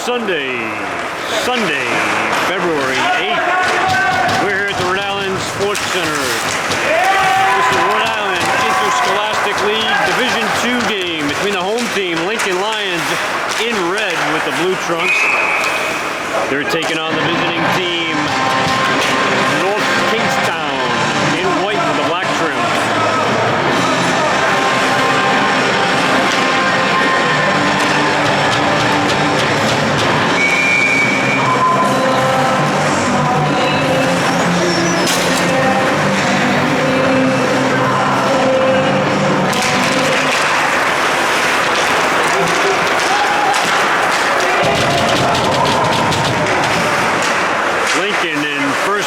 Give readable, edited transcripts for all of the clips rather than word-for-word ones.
Sunday, February 8th. We're here at the Rhode Island Sports Center. This is the Rhode Island Interscholastic League Division II game between the home team, Lincoln Lions, in red with the blue trunks. They're taking on the visiting team, North Kingstown, in white with the black trim.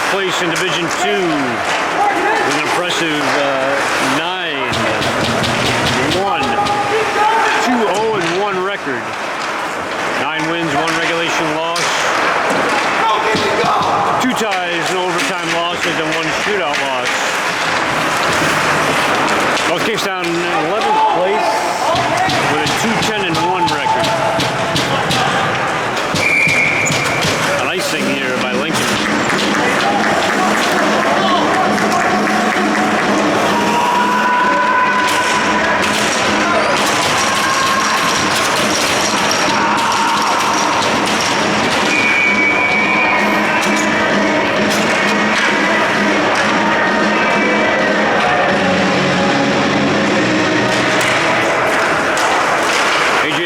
Place in Division II with an impressive 9-1, 2-0-1 record. 9 wins, 1 regulation loss, 2 ties, no overtime losses, and 1 shootout loss. North Kingstown in 11th place with a 2-10-1 record. An icing here by Lincoln.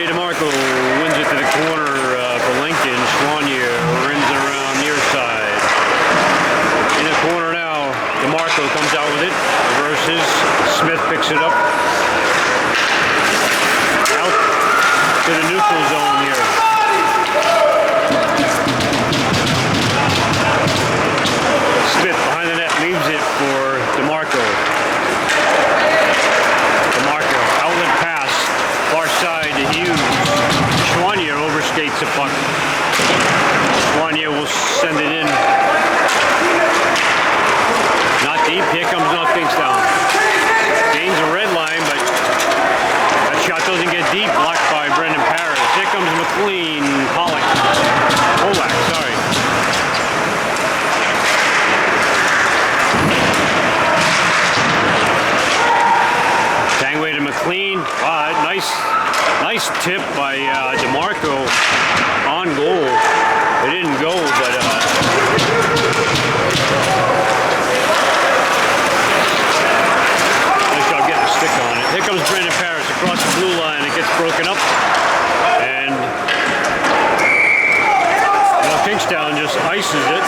DeMarco wins it to the corner for Lincoln. Choiniere rims it around near side. In the corner now, DeMarco comes out with it, reverses. Smith picks it up. Out to the neutral zone here. Smith behind the net leaves it for DeMarco. DeMarco, outlet pass, far side to Hughes. Choiniere overskates the puck. Choiniere will send it in. Not deep. Here comes North Kingstown. Gains a red line, but that shot doesn't get deep. Blocked by Brendan Paris. Here comes McLean. Polak, sorry. Tanguay to McLean. Nice tip by DeMarco on goal. It didn't go, but nice job getting a stick on it. Here comes Brendan Paris across the blue line. It gets broken up, and Kingstown just ices it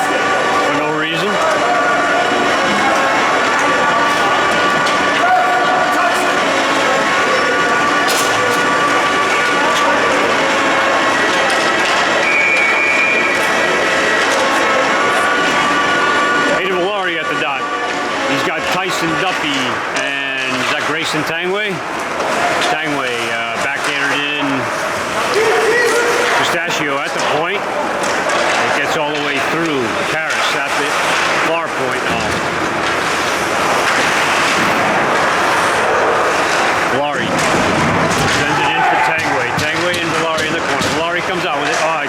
for no reason. Duffy and is that Tanguay? Tanguay backhanded in. Pistachio at the point. It gets all the way through. Paris at the far point. Valari sends it in for Tanguay. Tanguay and Valari in the corner. Valari comes out with it. Oh, I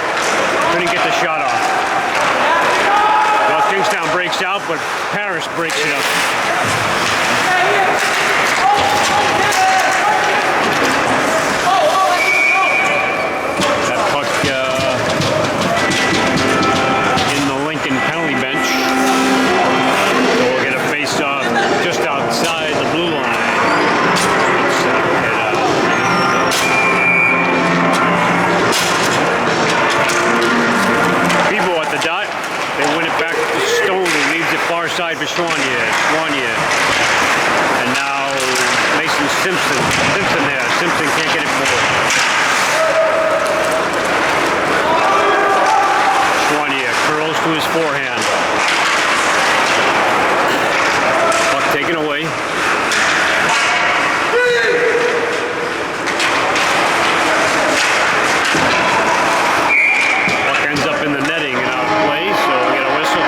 couldn't get the shot off. Well, Kingstown breaks out, but Paris breaks it up. That puck in the Lincoln penalty bench. So we'll get a face-off just outside the blue line. People at the dot. They win it back to Stone, who leaves it far side for Choiniere. And now Mason Simpson there. Simpson can't get it forward. Choiniere curls to his forehand. Puck taken away. Puck ends up in the netting and out of play, so we get a whistle.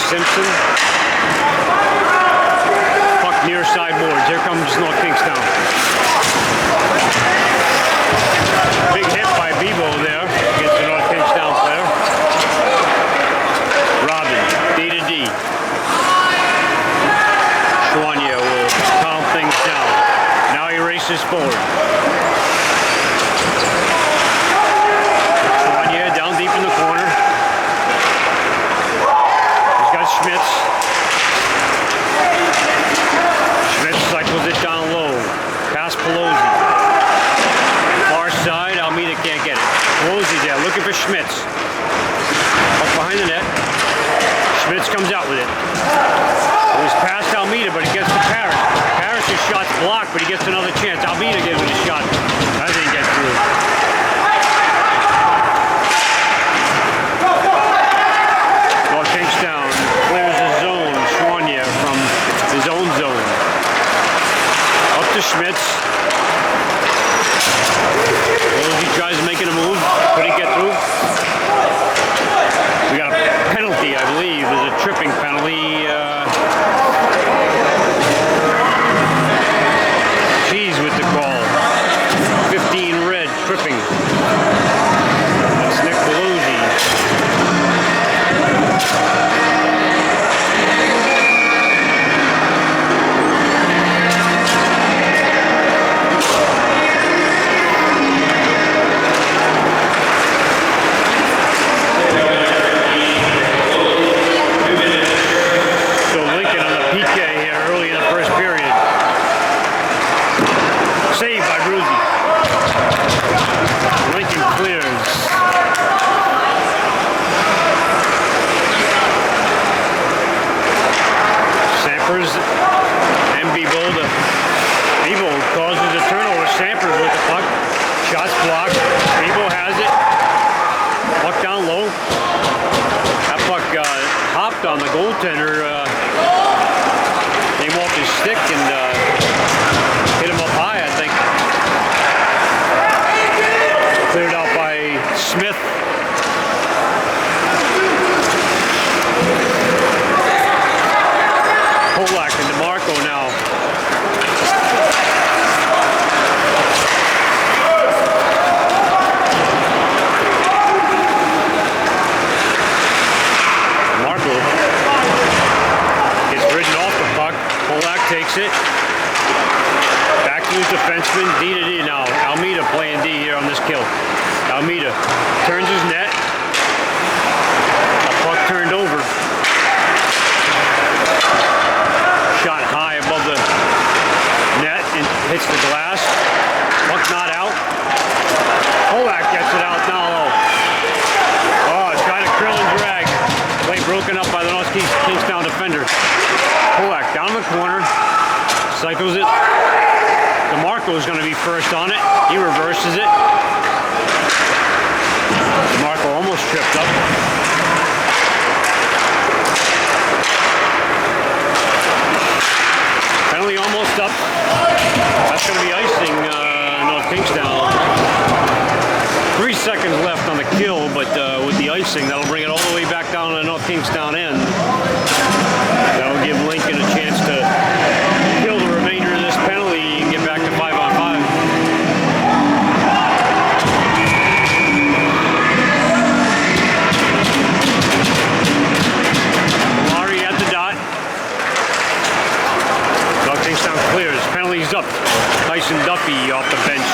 Simpson. Puck near sideboards. Here comes North Kingstown. Big hit by Bebo there against the North Kingstown player. Robin, D to D. Choiniere will calm things down. Now he races forward. Choiniere down deep in the corner. He's got Schmitz. Schmitz cycles it down low. Past Pelosi. Far side, Almeida can't get it. Pelosi there, looking for Schmitz. Up behind the net. Schmitz comes out with it. It was past Almeida, but he gets to Parrish. Parrish's shot's blocked, but he gets another chance. Almeida gives it a shot. That didn't get through. North Kingstown clears his zone. Choiniere from his own zone. Up to Schmitz. He tries making a move. Couldn't get through. We got a penalty, I believe. There's a tripping penalty. Cheese with the call. 15 red, tripping. That's Nick Pelosi. Bebo causes a turnover. Sampers with the puck. Shots blocked. Bebo has it. Puck down low. That puck hopped on the goaltender. Came off his stick and hit him up high, I think. Cleared out by Smith. Polak and DeMarco now. DeMarco gets ridden off the puck. Polak takes it. Back to his defenseman. D to D now. Almeida playing D here on this kill. Almeida turns his net. A puck turned over. Shot high above the net and hits the glass. Puck not out. Polak gets it out now low. Oh, trying to curl and drag. Play broken up by the North Kingstown defender. Polak down the corner. Cycles it. DeMarco is going to be first on it. He reverses it. DeMarco almost tripped up. Penalty almost up. That's going to be icing North Kingstown. 3 seconds left on the kill, but with the icing, that'll bring it all the way back down to the North Kingstown end. That'll give Lincoln a chance to kill the remainder of this penalty and get back to 5-on-5. Laurie at the dot. North Kingstown clears. Penalties up. Tyson Duffy off the bench.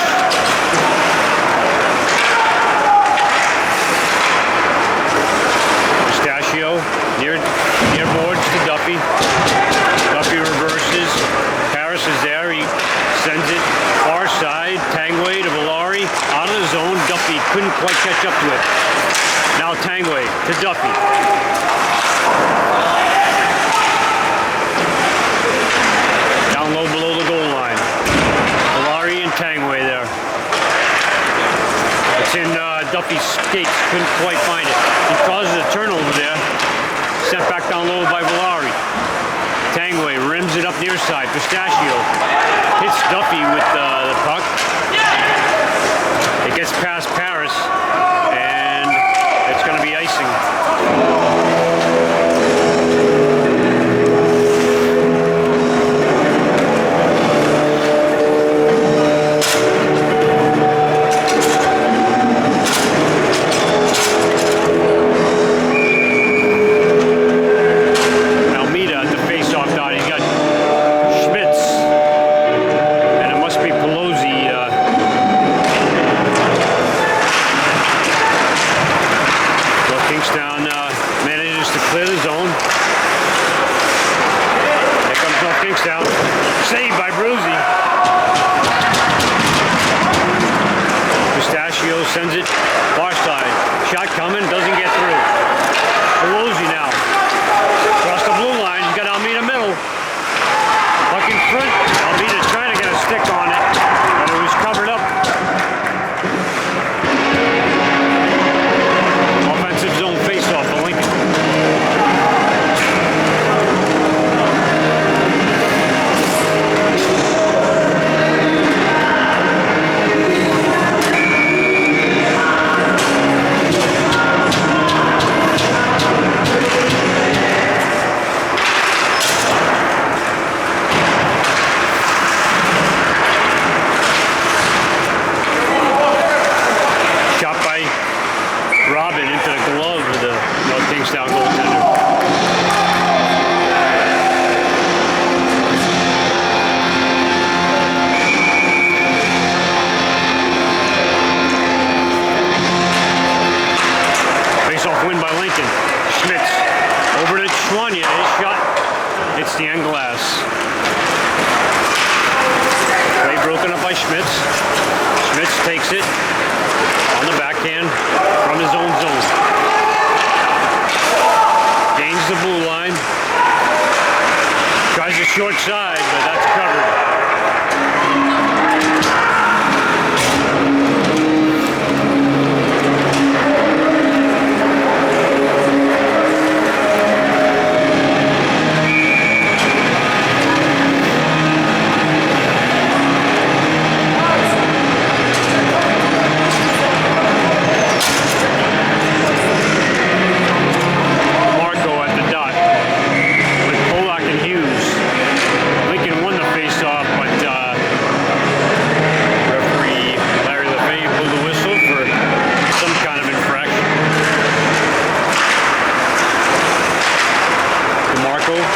Near boards to Duffy. Duffy reverses. Harris is there. He sends it far side. Tanguay to Valari. Out of the zone. Duffy couldn't quite catch up to it. Now Tanguay to Duffy. Down low below the goal line. Valari and Tanguay there. It's in Duffy's skates. Couldn't quite find it. He causes a turnover there. Sent back down low by Valari. Tanguay rims it up near side. Pistachio hits Duffy with the puck. It gets past Paris, and it's going to be icing. to clear the zone. Here comes North Kingstown. Saved by Bruzy. Pistachio sends it far side. Shot coming, doesn't get through. Pelosi now. Across the blue line, he's got Almeida middle. Puck in front. Almeida trying to get a stick on it, but it was covered up. Offensive zone face-off for Lincoln. Kingstown goaltender. Face-off win by Lincoln. Schmitz over to Choiniere. His shot hits the end glass. Play broken up by Schmitz. Schmitz takes it on the backhand from his own zone. Gains the blue line. Tries the short side, but that's covered.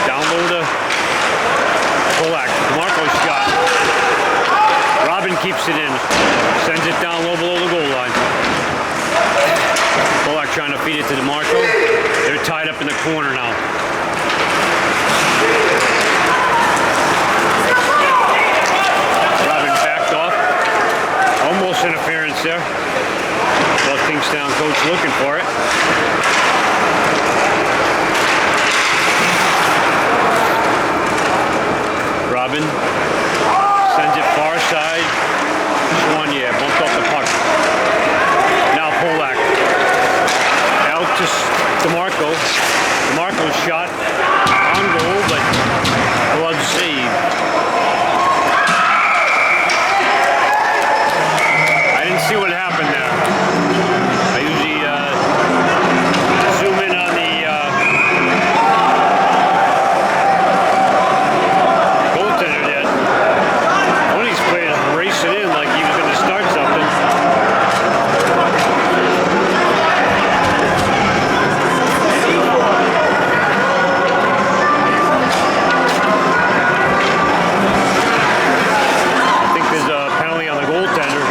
Down low to Polak. DeMarco's shot. Robin keeps it in. Sends it down low below the goal line. Polak trying to feed it to DeMarco. They're tied up in the corner now. Robin backed off. Almost interference there. Well, Kingstown coach looking for it. Robin sends it far side. Choiniere bumped off the puck. Now Polak. Out to DeMarco. DeMarco's shot on goal, but glove saved. I didn't see what happened there. I usually zoom in on the it in like he was going to start something. I think there's a penalty on the goaltender.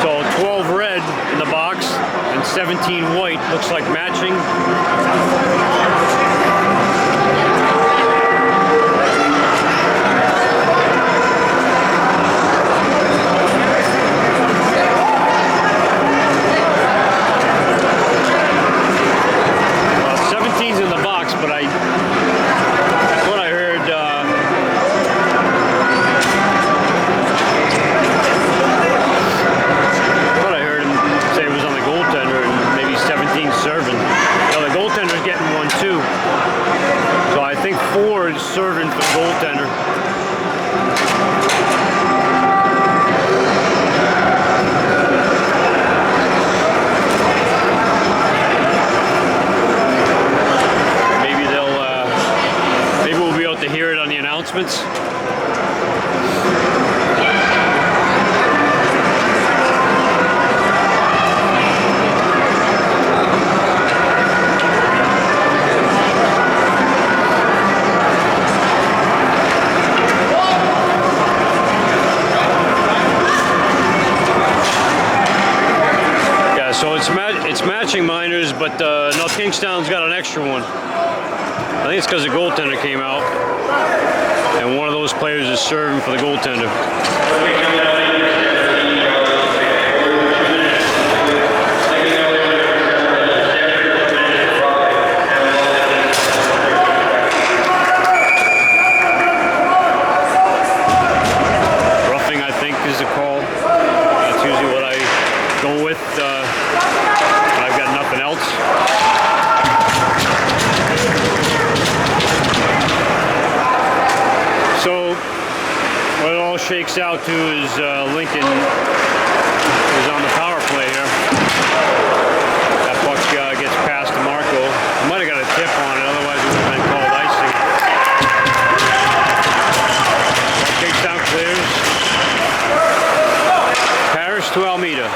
So 12 red in the box and 17 white. Looks like matching. Serving for the goaltender. Maybe we'll be able to hear it on the announcements. So it's matching minors. players, but no, Kingstown's got an extra one. I think it's because the goaltender came out, and one of those players is serving for the goaltender. Roughing, I think, is the call. That's usually what I go with. I've got nothing else. So what it all shakes out to is Lincoln is on the power play here. That puck gets past DeMarco. Might have got a tip on it, otherwise it would have been called icing. Kingstown clears. Paris to Almeida.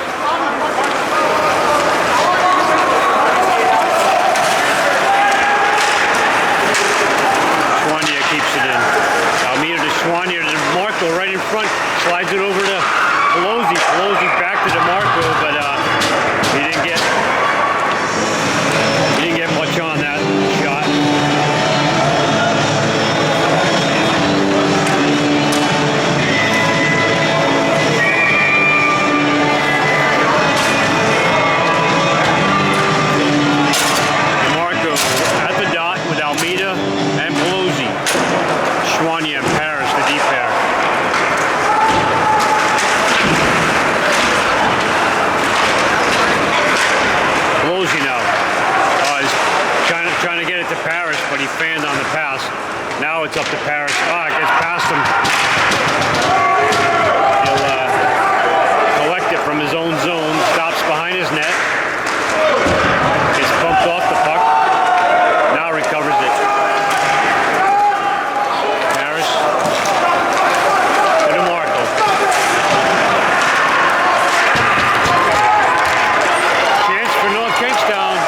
Choiniere keeps it in. Almeida to Choiniere to DeMarco right in front. Slides it over to Pelosi. Pelosi back to DeMarco, but he didn't get much on that shot. DeMarco at the dot with Almeida and Pelosi. Choiniere and Paris, the deep pair. Pelosi now. He's trying to get it to Paris, but he fanned on the pass. Now it's up to Paris. It gets past him. He'll collect it from his own zone. Stops behind his net. Gets bumped off the puck. Now recovers it. Paris to DeMarco. Chance for North Kingstown.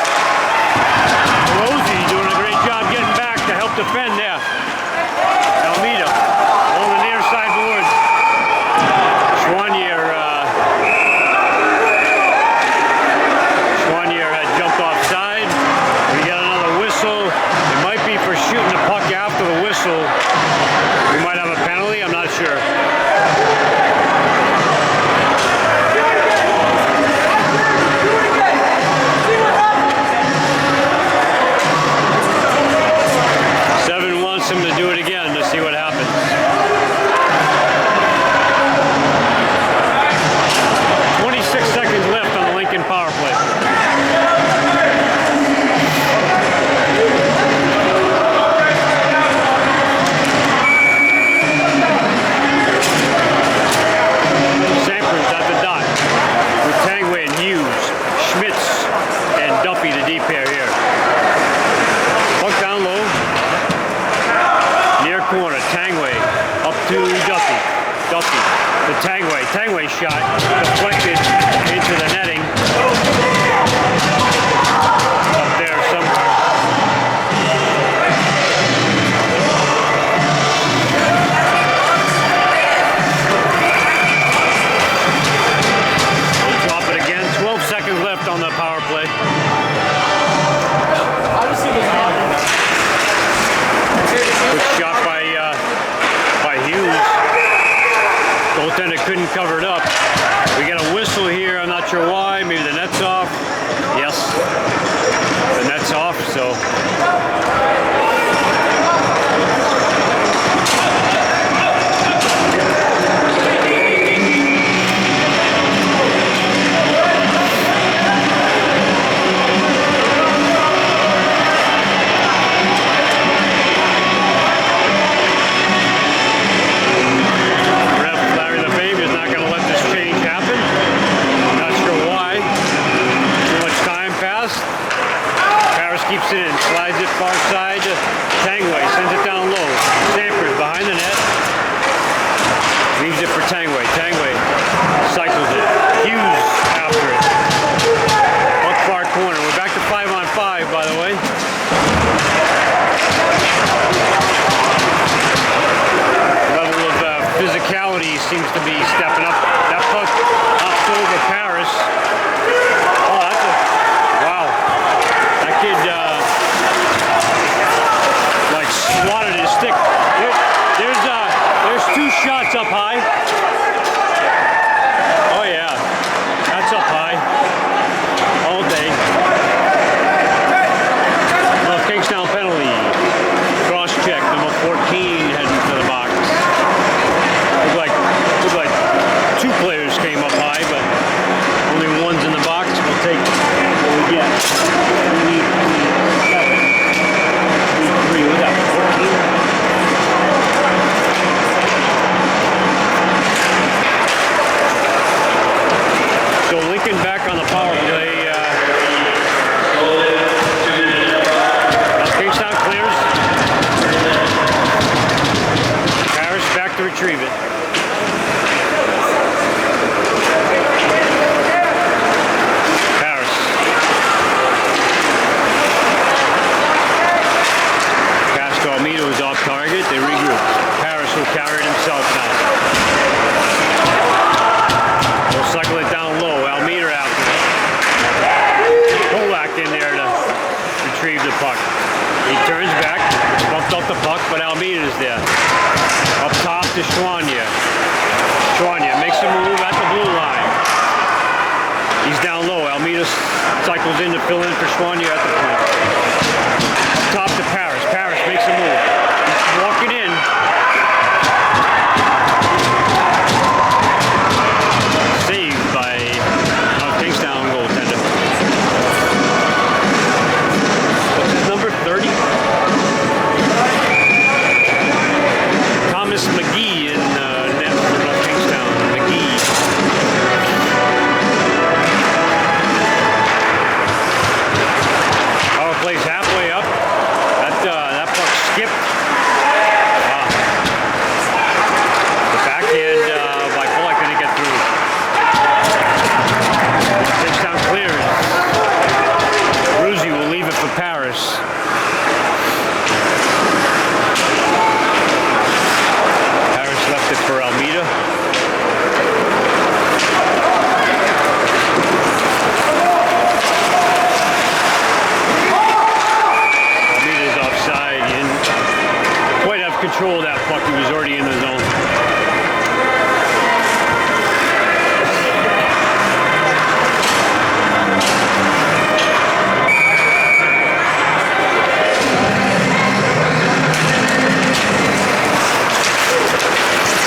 Pelosi doing a great job getting back to help defend there. Almeida on the near side boards. Choiniere had jumped offside. We got another whistle. It might be for shooting the puck after the whistle. We might have a penalty, I'm not sure. Seven wants him to do it again to see what happens. 26 seconds left on the Lincoln power play. Sampers at the dot with Tanguay and Hughes, Schmitz and Duffy, the deep pair here. Puck down low. Near corner, Tanguay up to Duffy. Duffy to Tanguay. Tanguay shot deflected into the netting. Up there somewhere. We'll drop it again. 12 seconds left on the power play. Quick shot by Hughes. Goaltender couldn't cover it up. We got a whistle here. I'm not sure why. Maybe the net's off. Yes, the net's off. So. Keeps it in, slides it far side to Tanguay, sends it down low. Sampers behind the net. Leaves it for Tanguay. Tanguay cycles it. Hughes after it. Up far corner. We're back to 5-on-5, by the way. Level of physicality seems to be stepping up. That puck up over Paris. Oh, that's a wow. period, they regroup. Paris will carry it himself now. They'll cycle it down low. Almeida out there. Polak in there to retrieve the puck. He turns back, bumped off the puck, but Almeida's there. Up top to Choiniere. Choiniere makes a move at the blue line. He's down low. Almeida cycles in to fill in for Choiniere at the point. Up top to Paris. Paris makes a move. He's walking in. Saved by Kingstown goaltender. What's his number? 30? Thomas McGee in net for Kingstown. McGee. Power plays halfway up. That puck skipped. The backhand by Polak didn't get through. Kingstown clears. Rhode will leave it for Paris. Paris left it for Almeida. Almeida's offside. He didn't quite have control of that puck. He was already in the zone.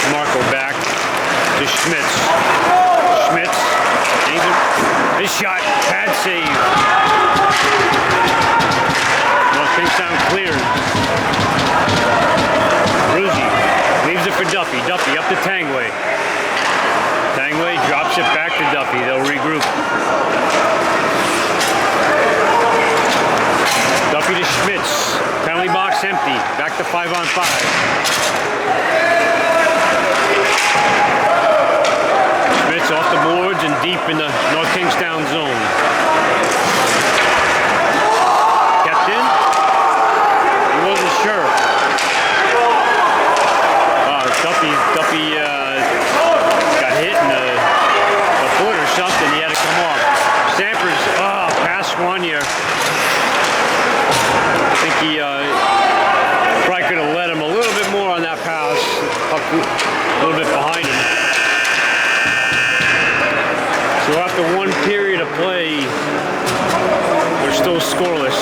DeMarco back to Schmitz. Schmitz, his shot, bad save. Well, Kingstown cleared. Rhode leaves it for Duffy. Duffy up to Tanguay. Tanguay drops it back to Duffy. They'll regroup. Duffy to Schmitz. Penalty box empty. Back to 5-on-5. Schmitz off the boards and deep in the North Kingstown zone. Kept in. He wasn't sure. Duffy got hit in the foot or something. He had to come off. Sampers, past Choiniere. I think he probably could have led him a little bit more on that pass. Puck a little bit behind him. So after one period of play, we're still scoreless.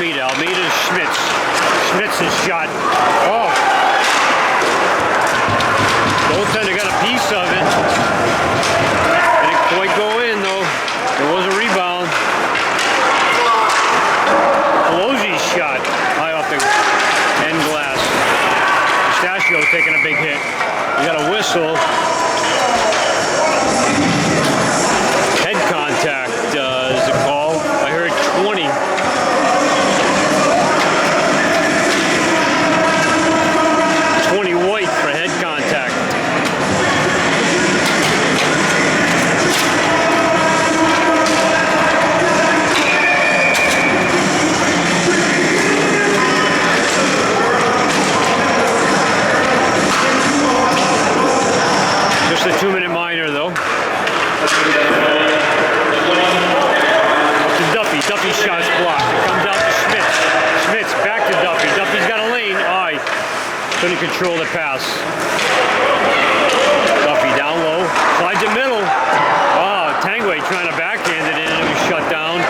Almeida. Almeida, Schmitz. Schmitz's shot. Oh. Goaltender got a piece of it. Didn't quite go in though. There was a rebound. Pelosi's shot high off the end glass. Pistachio taking a big hit. We got a whistle. Head contact is the call. I heard 20. 20 white for head contact. Just a 2-minute minor though. To Duffy. Duffy's shot's blocked. It comes out to Schmitz. Schmitz back to Duffy. Duffy's got a lane. Oh, he couldn't control the pass. Duffy down low. Slides it middle. Oh, Tanguay trying to backhand it in and it was shut down.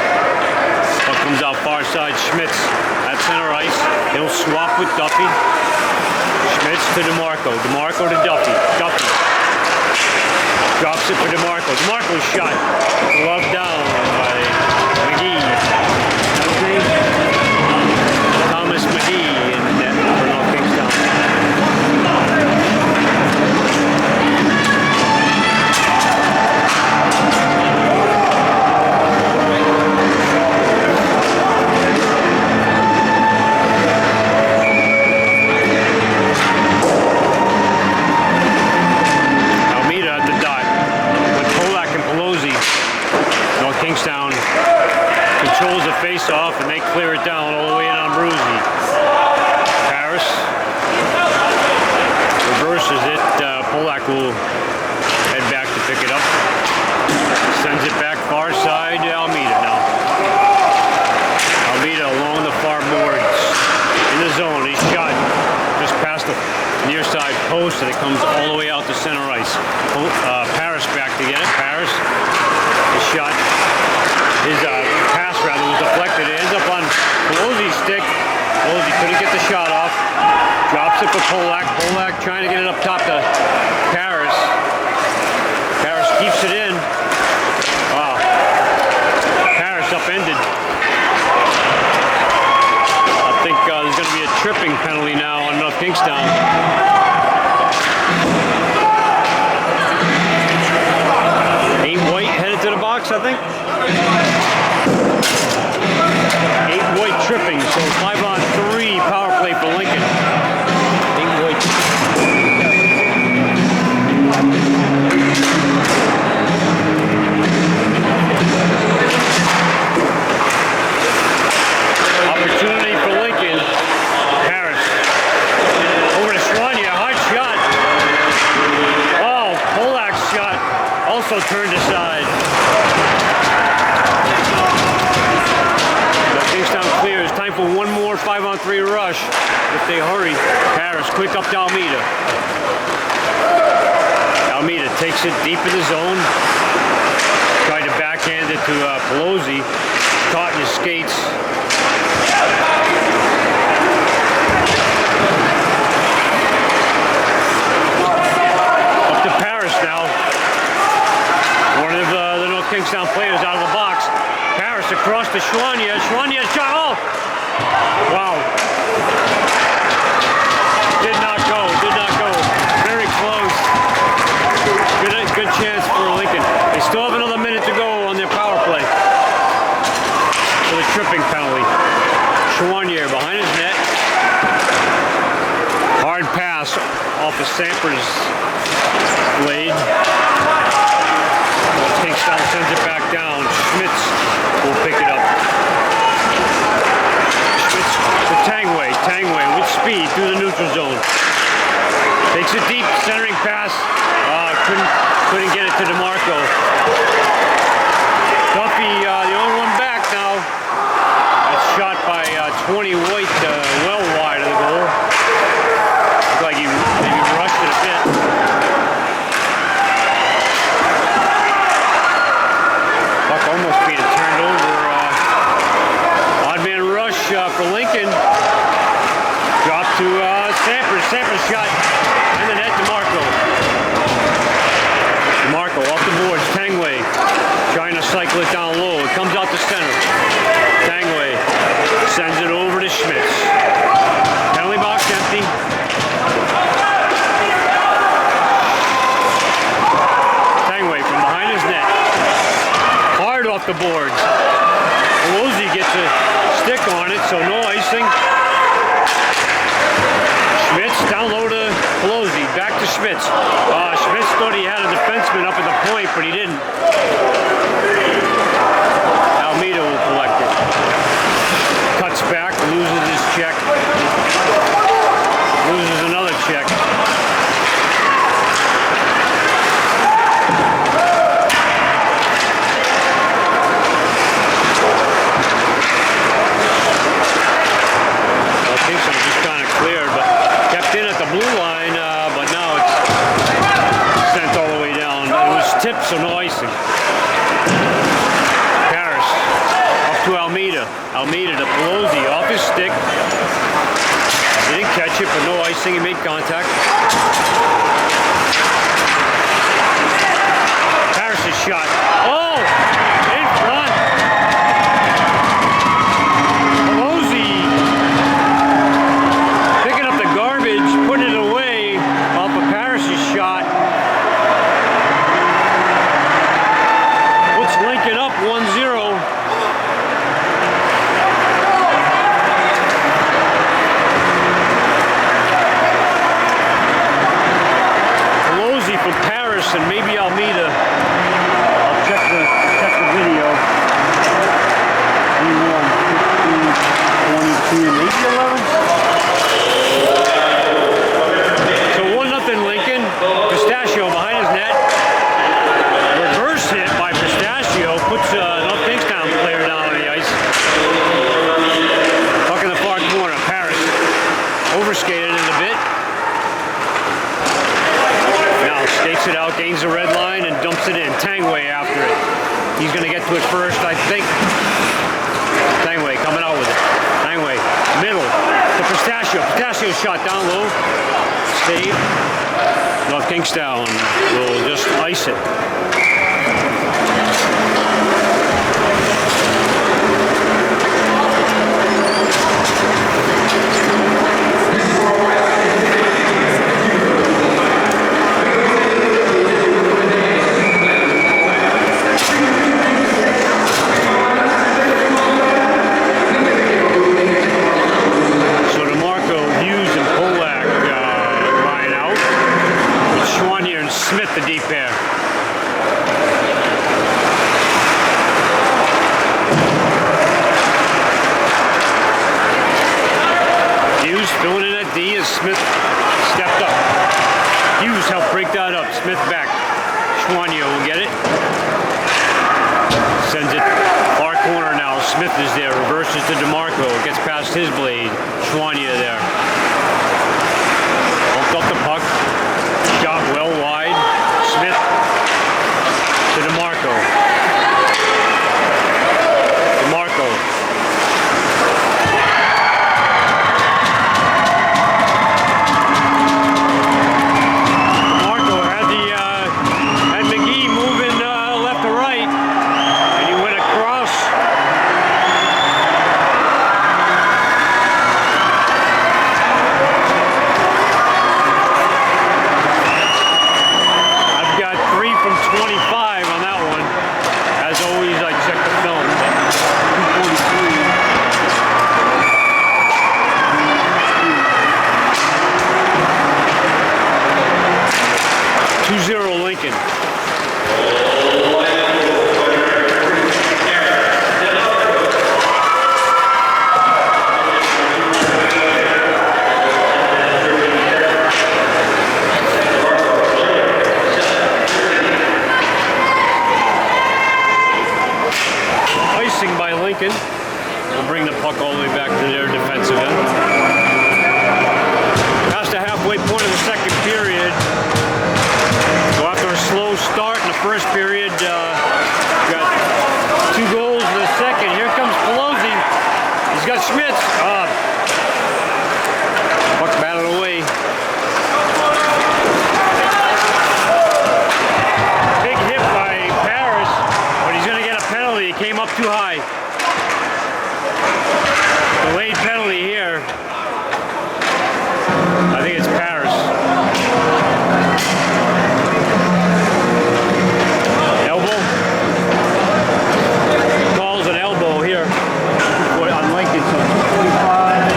Puck comes out far side. Schmitz at center ice. He'll swap with Duffy. Schmitz to DeMarco. DeMarco to Duffy. Duffy drops it for DeMarco. DeMarco's shot. Glove down by McGee. Thomas McGee in net for North Kingstown. Almeida at the dot with Polak and Pelosi. North Kingstown controls the face-off and they clear it down all the way in on Bruzy. Paris reverses it. Polak will head back to pick it up. Sends it back far side to Almeida now. Almeida along the far boards in the zone. He's shot just past the near side post and it comes all the way out to center ice. Paris back to get it. Paris, his shot, his pass rather was deflected. It ends up on Pelosi's stick. Pelosi couldn't get the shot off. Drops it for Polak. Polak trying to get it up top to Paris. Paris keeps it in. Wow. Paris upended. I think there's going to be a tripping penalty now on North Kingstown. 8 white headed to the box, I think. 8 white tripping, so 5-on-3 power play for Lincoln. 8 white. Opportunity for Lincoln. Harris. Over to Choiniere, hard shot. Oh, Polak's shot also turned aside. Kingstown clears. Time for one more 5-on-3 rush if they hurry. Paris quick up to Almeida. Almeida takes it deep in the zone. Tried to backhand it to Pelosi. Caught in his skates. Up to Paris now. One of the North Kingstown players out of the box. Paris across to Choiniere. Choiniere shot. Oh! Wow. Did not go. Did not go. Very close. Good chance for Lincoln. They still have another minute to go on their power play. For the tripping penalty. Choiniere behind his net. Hard pass off of Samper's blade. Kingstown sends it back down. Schmitz will pick it up. Schmitz to Tanguay. Tanguay with speed through the neutral zone. Takes it deep, centering pass. Couldn't get it to DeMarco. Duffy, the only one back now. That's shot by 20 White, well wide of the goal. Looks like he maybe rushed it a bit. Puck almost being turned over. Odd man rush Split down low. It comes out to center. Tanguay sends it over to Schmitz. Penalty box empty. Tanguay from behind his net. Hard off the boards. Pelosi gets a stick on it, so no icing. Schmitz down low to Pelosi. Back to Schmitz. Schmitz thought he had a defenseman up at the point, but he didn't. Almeida will collect it. Cuts back, loses his check. Loses another check. Well, Kingston just kind of cleared, but kept in at the blue line, but now it's sent all the way down. It was tipped, so no icing. To Almeida. Almeida to Pelosi off his stick. He didn't catch it, but no icing. He made contact. Paris' shot. Oh! In front! Pelosi picking up the garbage, putting it away off of Paris' shot. Puts Lincoln up 1-0. And maybe Almeida. I'll check the video. E1, 15, 22, maybe 11. So 1-0 Lincoln. Pistachio behind his net. Reverse hit by Pistachio puts North Kingstown player down on the ice. Puck in the far corner. Paris overskated it a bit. Takes it out, gains the red line, and dumps it in. Tanguay after it. He's going to get to it first, I think. Tanguay coming out with it. Tanguay, middle to Pistachio. Pistachio shot down low. Save. North Kingstown will just ice it. So DeMarco, Hughes, and Polak line out. With Choiniere and Smith, the deep pair. Hughes filling in at D as Smith stepped up. Hughes helped break that up. Smith back. Choiniere will get it. Sends it far corner now. Smith is there. Reverses to DeMarco. Gets past his blade. Choiniere there. Bumped up the puck. Shot well wide. Smith to DeMarco. DeMarco. DeMarco had McGee moving left to right, and he went across. I've got 3 from 25 on that one. As always, I check the film, but 243. 2-0 Lincoln. Icing by Lincoln. Will bring the puck all the way back to their defensive end. Past the halfway point of the second period. So after a slow start in the first period, got 2 goals in the second. Here comes Pelosi. He's got Schmitz. Puck's batted away. Big hit by Paris, but he's going to get a penalty. came up too high. Delayed penalty here. I think it's Paris. Elbow. Calls an elbow here on Lincoln. So 45.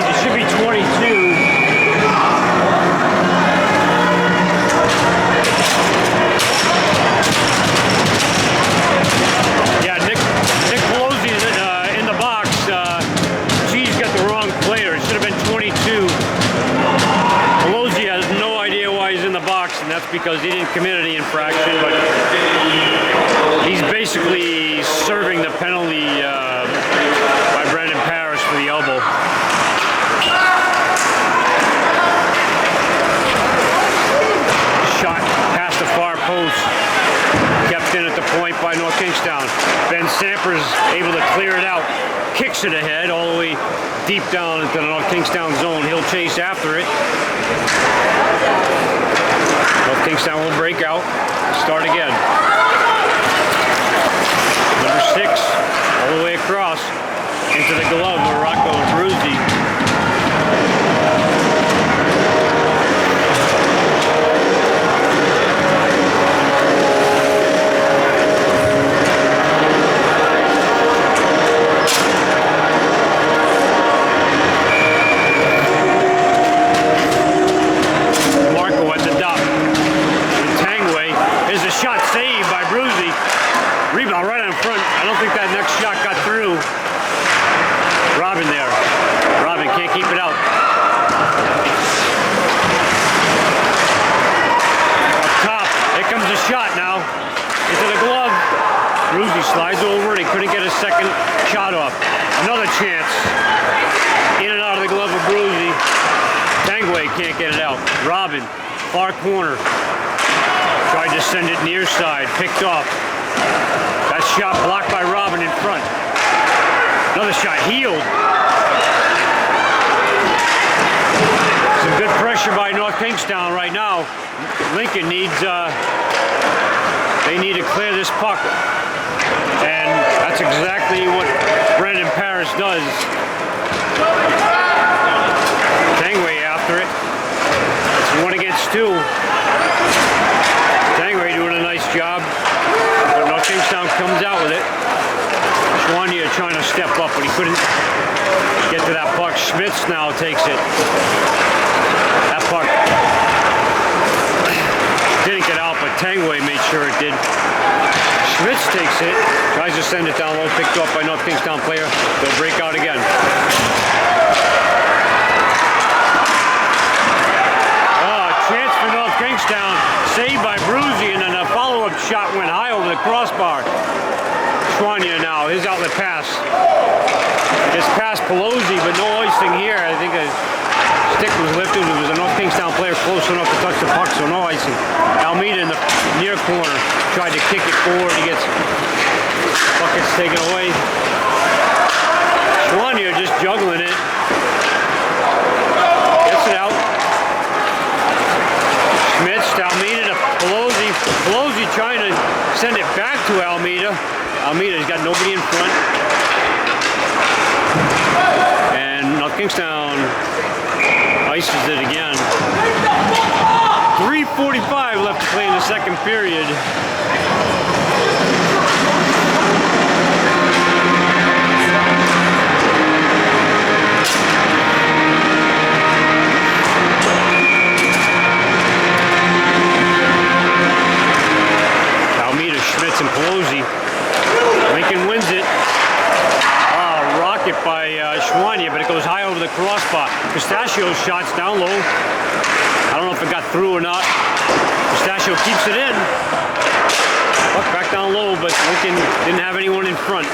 It should be 22. Yeah, Nick Pelosi is in the box. G's got the wrong player. It should have been 22. Pelosi has no idea why he's in the box, and that's because he didn't commit any infraction, but he's basically serving the penalty by Brendan Paris for the elbow. Shot past the far post, kept in at the point by North Kingstown. Ben Sampers able to clear it out, kicks it ahead all the way deep down into the North Kingstown zone. He'll chase after it. North Kingstown will break out, start again. Number 6, all the way across into the glove of Rocco Bruzzi. DeMarco at the dot. Tanguay. Here's a shot saved by Bruzzi. Rebound right in front. I don't think that next shot got through. Robin there. Robin can't keep it out. Up top. Here comes the shot now. Into the glove. Bruzzi slides over. He couldn't get a second shot off. Another chance. In and out of the glove of Bruzzi. Tanguay can't get it out. Robin, far corner. Tried to send it near side. Picked off. That shot blocked by Robin in front. Another shot healed. Some good pressure by North Kingstown right now. Lincoln needs, they need to clear this puck. And that's exactly what Brendan Paris does. Tanguay after it. It's 1 against 2. Tanguay doing a nice job. But North Kingstown comes out with it. Choiniere trying to step up, but he couldn't get to that puck. Schmitz now takes it. That puck didn't get out, but Tanguay made sure it did. Schmitz takes it, tries to send it down low, picked up by North Kingstown player. They'll break out again. Chance for North Kingstown, saved by Bruzzi, and then a follow-up shot went high over the crossbar. Choiniere now, his outlet pass. Just past Pelosi, but no icing here. I think a stick was lifted. It was a North Kingstown player close enough to touch the puck, so no icing. Almeida in the near corner, tried to kick it forward. He gets buckets taken away. Choiniere just juggling it. Gets it out. Schmitz to Almeida to Pelosi. Pelosi trying to send it back to Almeida. Almeida's got nobody in front. And North Kingstown ices it again. 3:45 left to play in the second period. Schmitz and Pelosi. Lincoln wins it. Rocket by Choiniere, but it goes high over the crossbar. Pistachio's shot's down low. I don't know if it got through or not. Pistachio keeps it in. Puck back down low, but Lincoln didn't have anyone in front.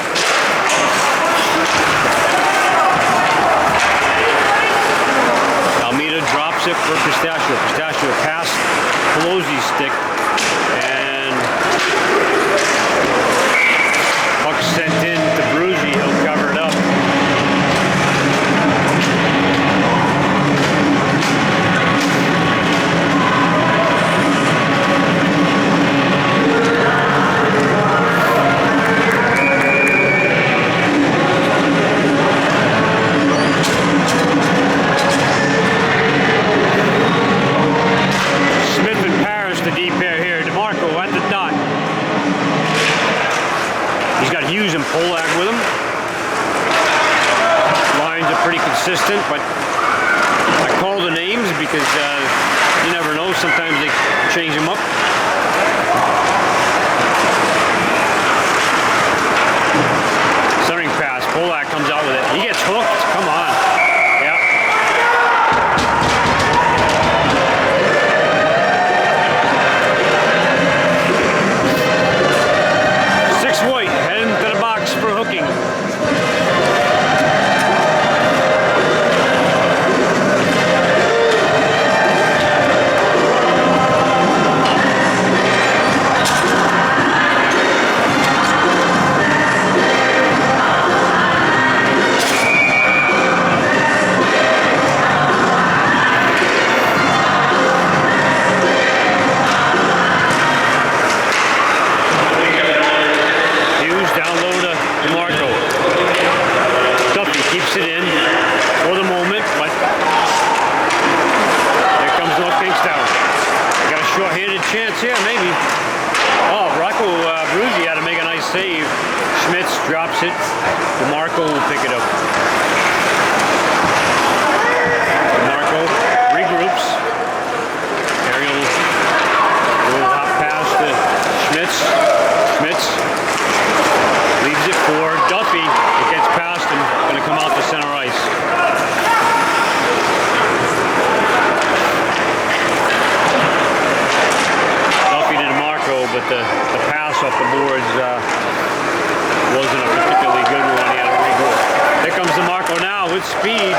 Almeida drops it for Pistachio. Pistachio past Pelosi's stick. And puck sent in to Bruzzi. He'll cover it up. Polak with him. Lines are pretty consistent, but I call the names because you never know. Sometimes they change them up. Centering pass. Polak comes out with it. He gets hooked. Come on. Yeah. White heading to the box for hooking. Keeps it in for the moment, but here comes North Kingstown. Got a short-handed chance here, maybe. Oh, Rocco Bruzzi had to make a nice save. Schmitz drops it. DeMarco will pick it up. DeMarco regroups. Aerial little hop pass to Schmitz. Schmitz leaves it for Duffy. It gets past him. Going to come out to center ice. Duffy to DeMarco, but the pass off the boards wasn't a particularly good one. He had to regroup. Here comes DeMarco now with speed.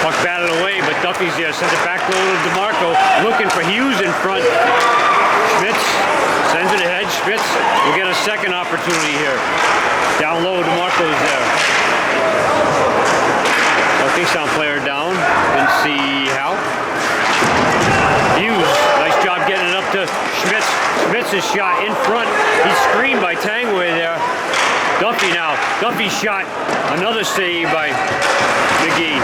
Puck batted away, but Duffy's there. Sends it back low to DeMarco. Looking for Hughes in front. Schmitz sends it ahead. Schmitz will get a second opportunity here. Down low, DeMarco's there. Well, Kingstown player down. Didn't see how. Hughes, nice job getting it up to Schmitz. Schmitz's shot in front. He's screened by Tanguay there. Duffy now. Duffy's shot. Another save by McGee.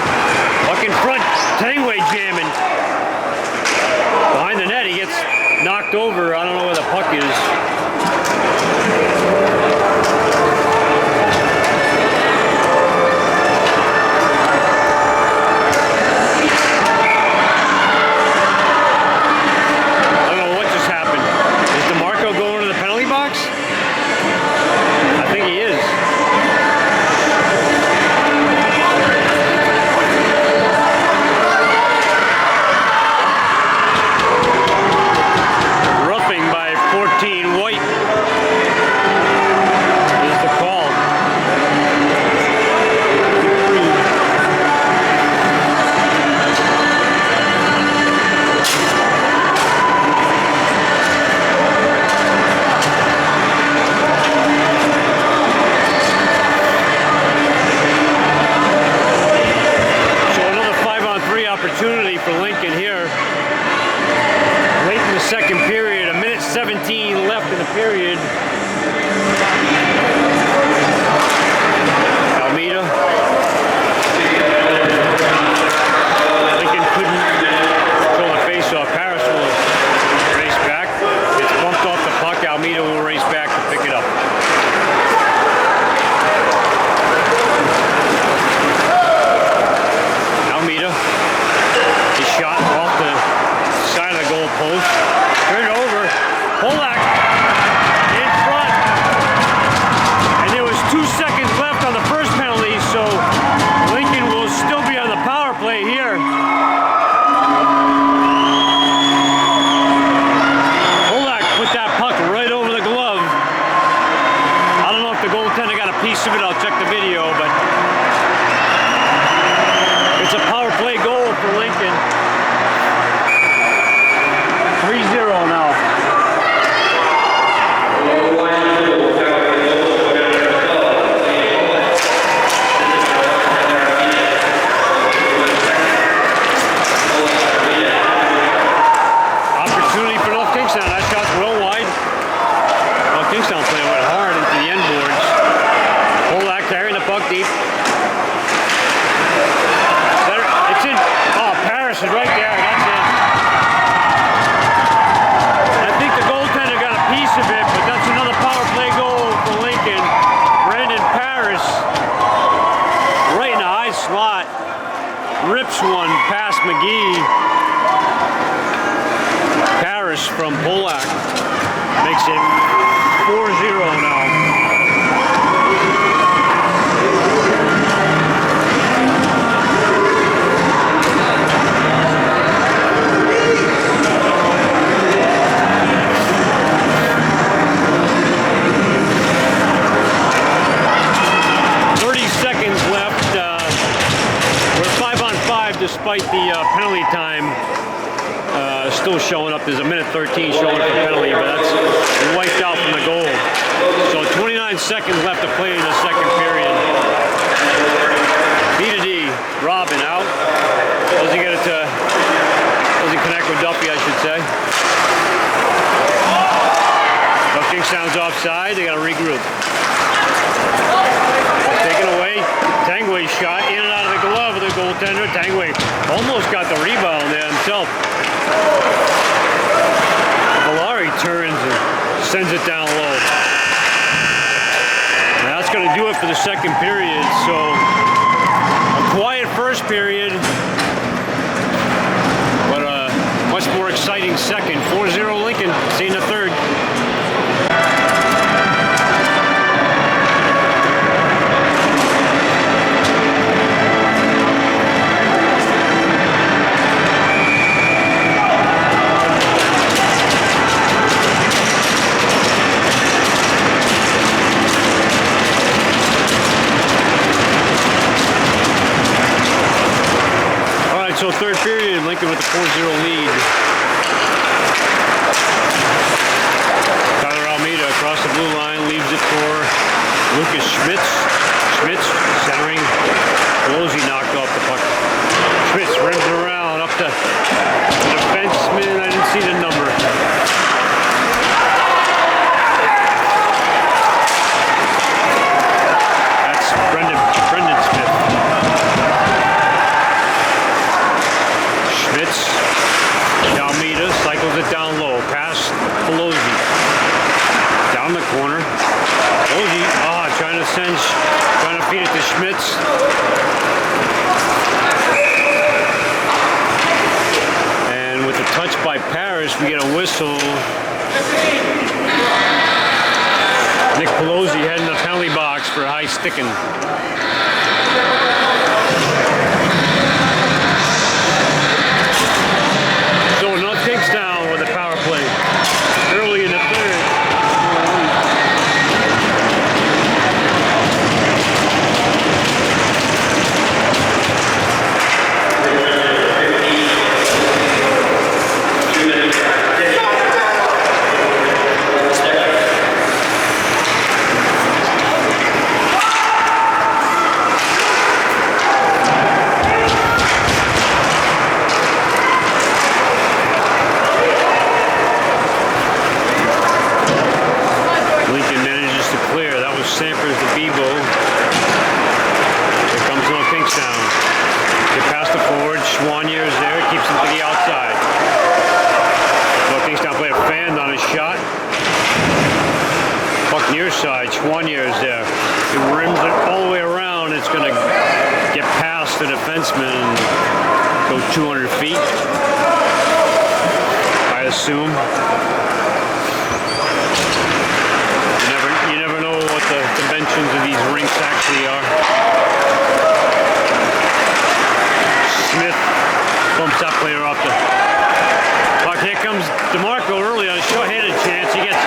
Puck in front. Tanguay jamming. Behind the net, he gets knocked over. I don't know where the puck is. Opportunity for Lincoln here. Late in the second period, 1:17 left in the period. Almeida. Lincoln couldn't control the face-off. Paris will race back. It's bumped off the puck. Almeida will race back to pick it up. Almeida. Shot off the side of the goal post. Turn it over. Polak in front. And there was 2 seconds left on the first penalty, so Lincoln will still be on the power play here. Polak put that puck right over the glove. I don't know if the goaltender got a piece of it. I'll check the video, but it's a power play goal for Lincoln. 3-0 now. Paris from Polak makes it 4-0 now. 30 seconds left. We're 5-on-5 despite the penalty time. Still showing up. There's a minute 13 showing up for penalty, but that's wiped out from the goal. So 29 seconds left to play in the second period. B to D, Robin out. Doesn't get it to, doesn't connect with Duffy, I should say. So Kingstown's offside. They got to regroup. Taken away. Tanguay shot in and out of the glove of the goaltender. Tanguay almost got the rebound there himself. Valari turns and sends it down low. And that's going to do it for the second period. So a quiet first period, but a much more exciting second. 4-0 Lincoln. See you in the third. So third period, Lincoln with the 4-0 lead. Tyler Almeida across the blue line, leaves it for Lucas Schmitz. Schmitz centering. Pelosi knocked off the puck. Schmitz rims it around up to the defenseman. I didn't see the number. That's Brendan Smith. Almeida cycles it down low, past Pelosi. Down the corner. Pelosi, trying to feed it to Schmitz. And with the touch by Paris, we get a whistle. Nick Pelosi heading the penalty box for Highsticking. Kingstown with a power play early in the third. Sampers the Bebo. Here comes North Kingstown. They pass the forward. Choiniere is there. Keeps him to the outside. North Kingstown player fanned on his shot. Puck near side. Choiniere is there. He rims it all the way around. It's going to get past the defenseman and go 200 feet. I assume. You never know what the dimensions of these rinks actually are. Smith bumps that player off the puck. Here comes DeMarco early on a short-handed chance. He gets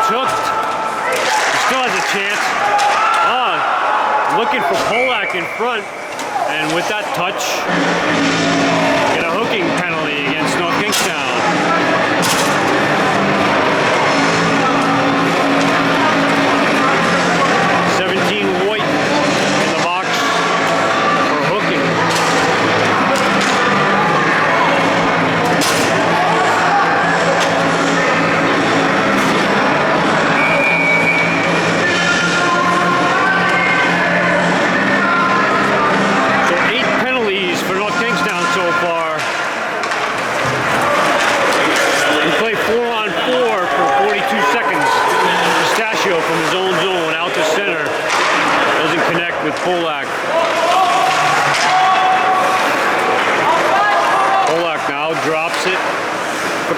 hooked. He still has a chance. Looking for Polak in front, and with that touch, get a hooking penalty against North Kingstown. White in the box for hooking. So 8 penalties for North Kingstown so far.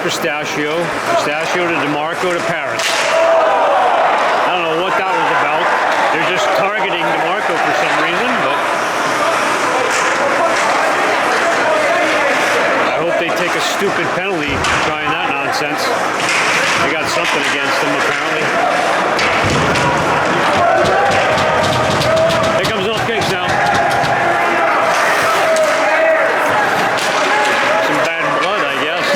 Pistachio. Pistachio to DeMarco to Paris. I don't know what that was about. They're just targeting DeMarco for some reason, but I hope they take a stupid penalty trying that nonsense. They got something against them apparently. Here comes North Kingstown. Some bad blood, I guess.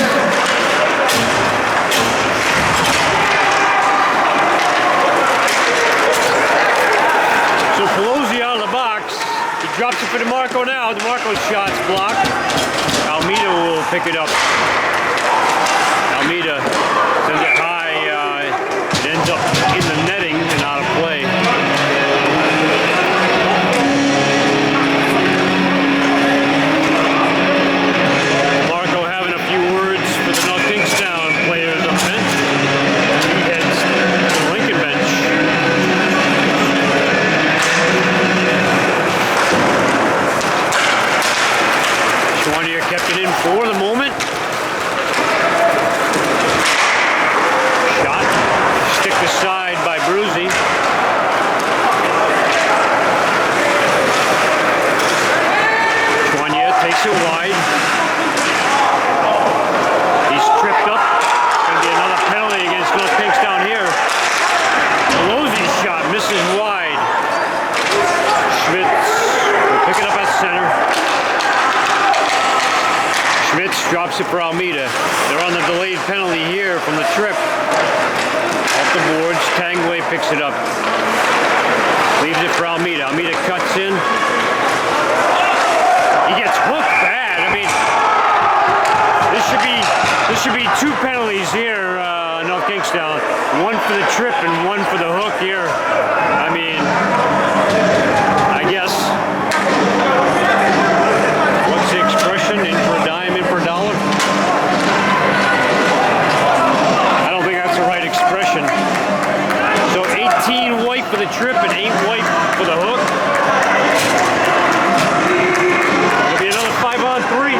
So Pelosi out of the box. He drops it for DeMarco now. DeMarco's shot's blocked. Almeida will pick it up. Almeida sends it high. It ends up in the netting and out of play. DeMarco having a few words for the North Kingstown players on bench. He heads to the Lincoln bench. Choiniere kept it in for the moment. Shot. Stick aside by Bruzy. Choiniere takes it wide. He's tripped up. Going to be another penalty against North Kingstown here. Pelosi's shot misses wide. Schmitz will pick it up at center. Schmitz drops it for Almeida. They're on the delayed penalty here from the trip. Off the boards, Tanguay picks it up. Leaves it for Almeida. Almeida cuts in. He gets hooked bad. I mean, this should be two penalties here, North Kingstown. One for the trip and one for the hook here. I mean, I guess. What's the expression? In for a dime, in for a dollar? I don't think that's the right expression. So 18 white for the trip and 8 white for the hook. It'll be another 5-on-3.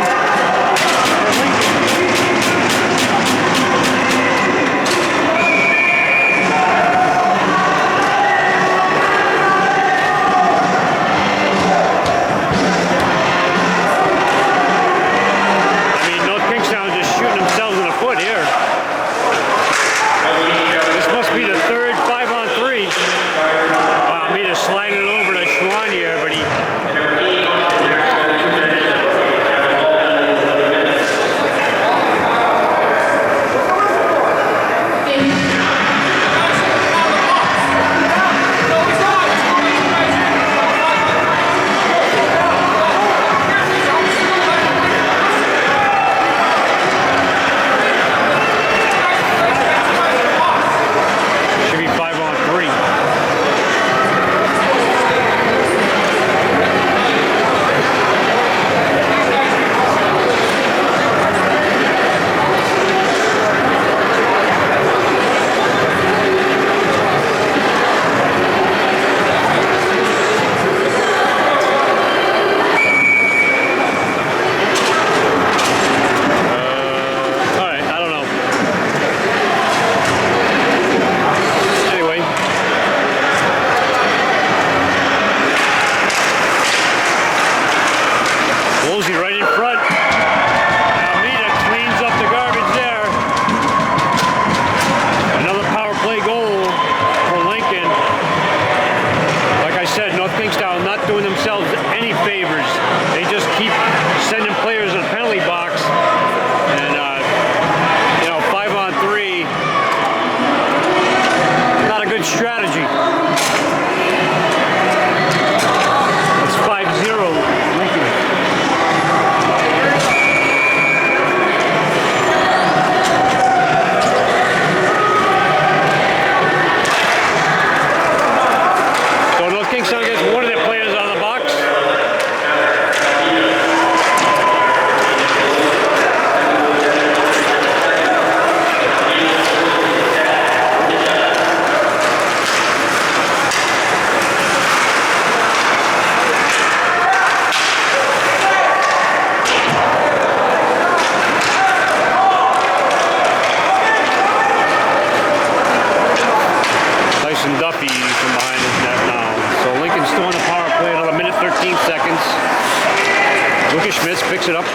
Schmitz picks it up.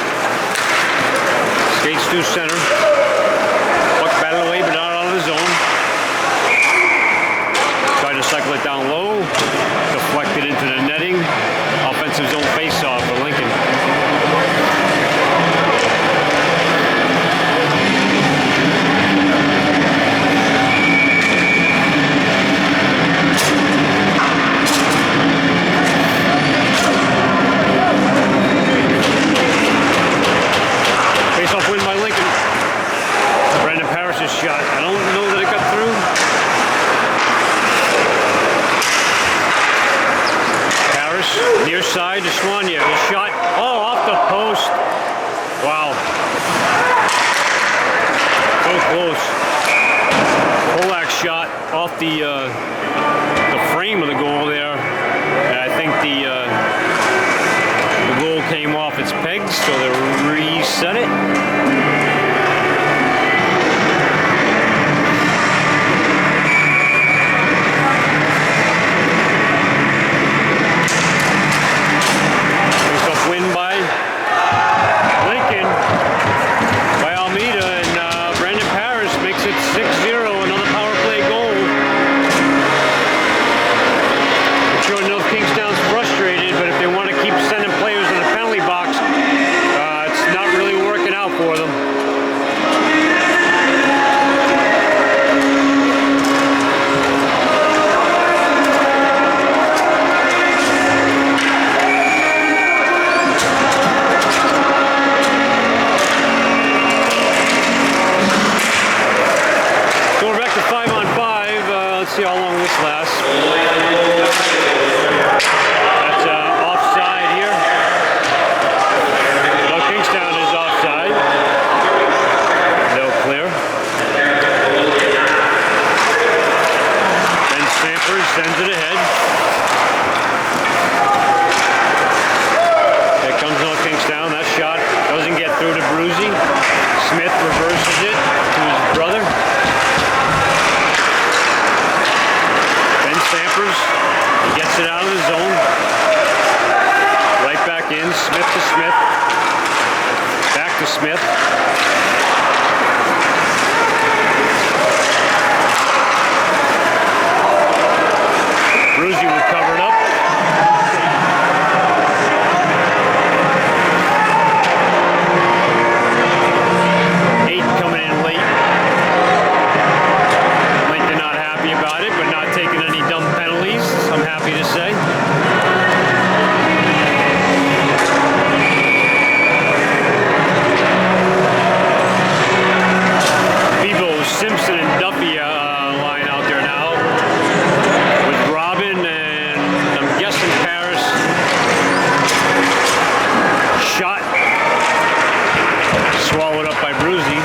Skates to center. Puck batted away, but not out of the zone. Tried to cycle it down low. Deflected into the netting. Offensive zone face-off for Lincoln. Face-off win by Lincoln. Brandon Parrish's shot. I don't know that it got through. Parrish, near side to Choiniere. The shot, oh, off the post. Wow. So close. Polak shot off the frame of the goal there. And I think the goal came off its pegs, so they reset it. Win by Lincoln by Almeida, and Brandon Parrish makes it 6-0, another power play goal. I'm sure North Kingstown's frustrated, but if they want to keep sending players in the penalty box, it's not really working out for them. Let's see how long this lasts. That's offside here. Well, Kingstown is offside. No clear. Ben Sampers sends it ahead. Here comes North Kingstown. That shot doesn't get through to Bruzy. Smith reverses it to his brother. Sampers, he gets it out of the zone. Right back in, Smith to Smith. Back to Smith. Bruzy would cover it up. Coming in late. Lincoln not happy about it, but not taking any dumb penalties, I'm happy to say. Bebo, Simpson, and Duffy line out there now with Robin and I'm guessing Paris. Shot swallowed up by Bruzy.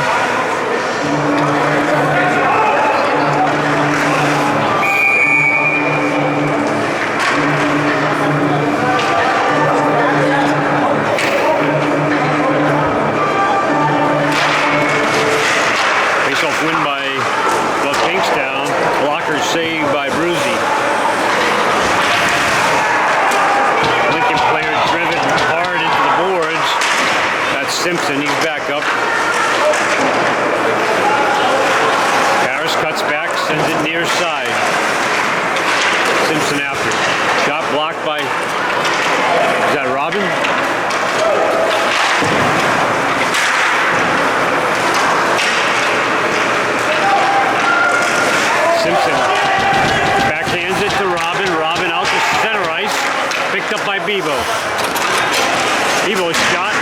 Face-off win by Kingstown. Blocker saved by Bruzy. Lincoln player driven hard into the boards. That's Simpson. He's back up. Harris cuts back, sends it near side. Simpson after. Shot blocked by, is that Robin? Simpson backhands it to Robin. Robin out to center ice. Picked up by Bebo. Bebo's shot.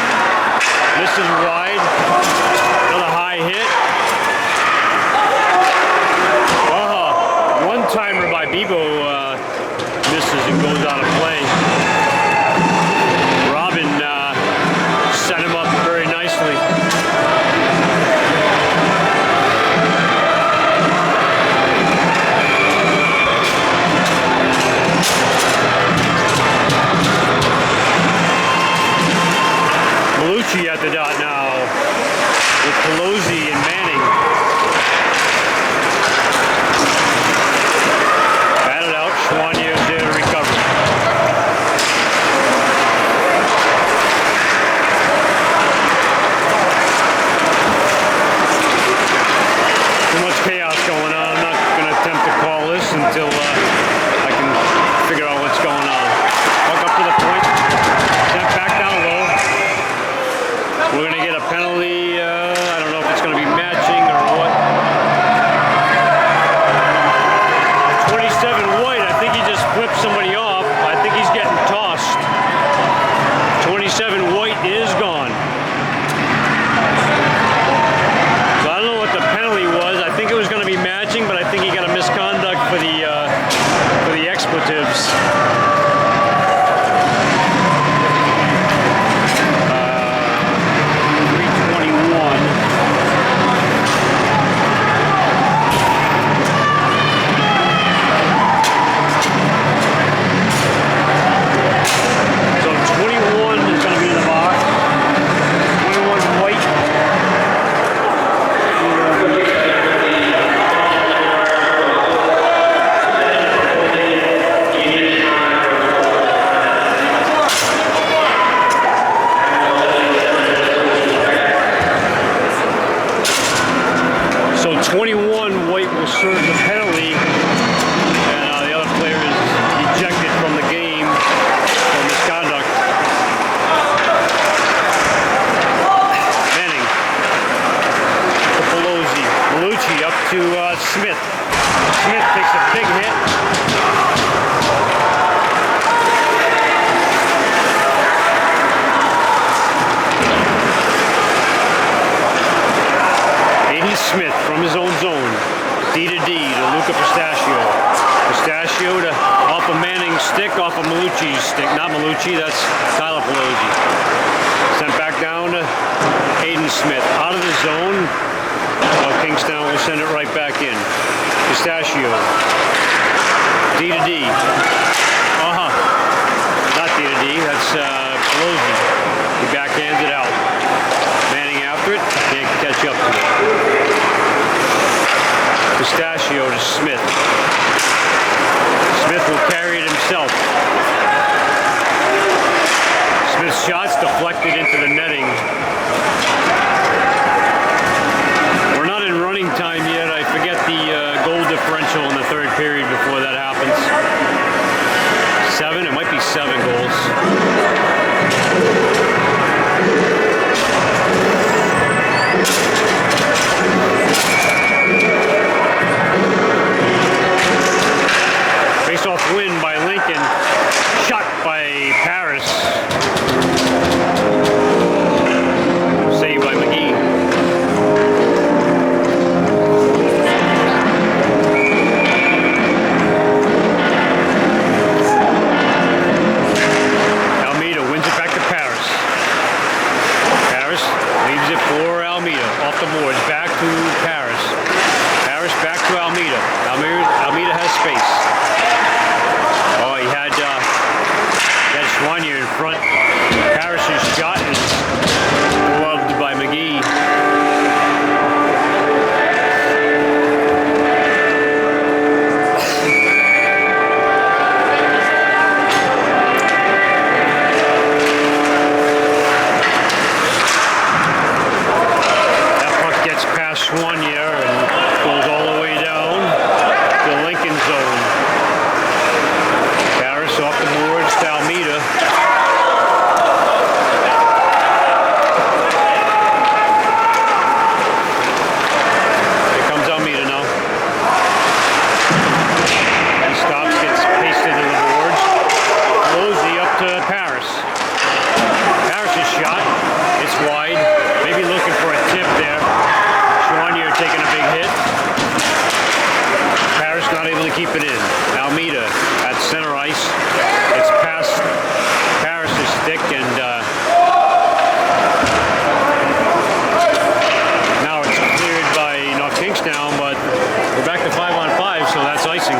Misses wide. Another high hit. One-timer by Bebo misses and goes out of play. Robin set him up very nicely. Melucci at the dot now with Pelosi and Manning. Batted out. So 21, White will serve the penalty, and the other player is ejected from the game for misconduct. Manning to Pelosi. Melucci up to Smith. Smith takes a big hit. Smith from his own zone, D to Luca Pistachio. Pistachio to off of Manning's stick, off of Melucci's stick. Not Melucci, that's Tyler Pelosi. Sent back down to Aiden Smith. Out of the zone. Kingstown will send it right back in. Pistachio. D to D. Not D to D, that's Pelosi. He backhands it out. Manning after it, can't catch up to it. Pistachio to Smith. Smith will carry it himself. Smith's shot's deflected into the netting. We're not in running time yet. I forget the goal differential in the third period before that happens. 7? It might be 7 goals. Face-off win by Lincoln, shot by Paris, saved by McGee. Almeida wins it back to Paris. Paris leaves it for Almeida, off the boards, back to Paris. Paris back to Almeida. Almeida has space. Choiniere in front. Paris's shot is gloved by McGee. That puck gets past Choiniere and goes all the way down to Lincoln zone. Paris off the boards to Almeida. Keep it in. Almeida at center ice. It's past Paris's stick and now it's cleared by Kingstown, but we're back to 5-on-5, so that's icing.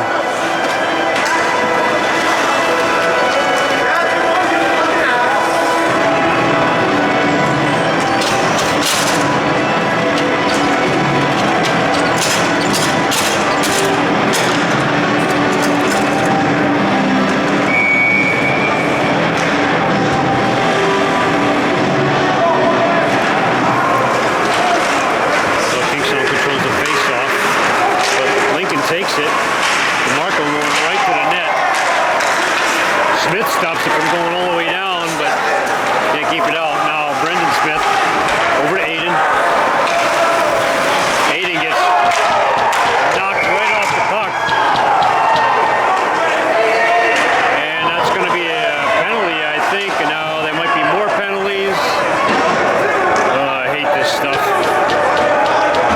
Takes it. DeMarco going right to the net. Smith stops it from going all the way down, but can't keep it out. Now Brendan Smith over to Aiden. Aiden gets knocked right off the puck. And that's going to be a penalty, I think. And now there might be more penalties. I hate this stuff.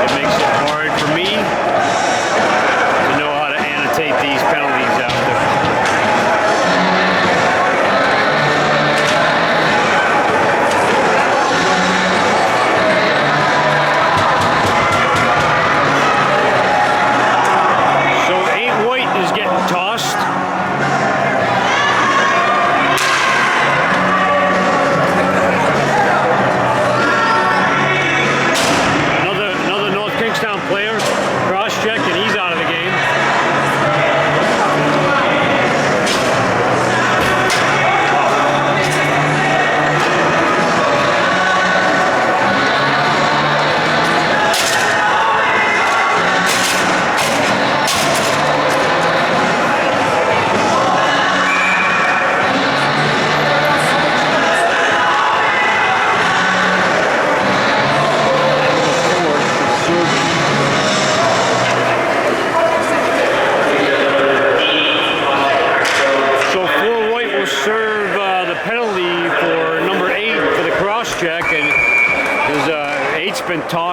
It makes it hard for me. These penalties after.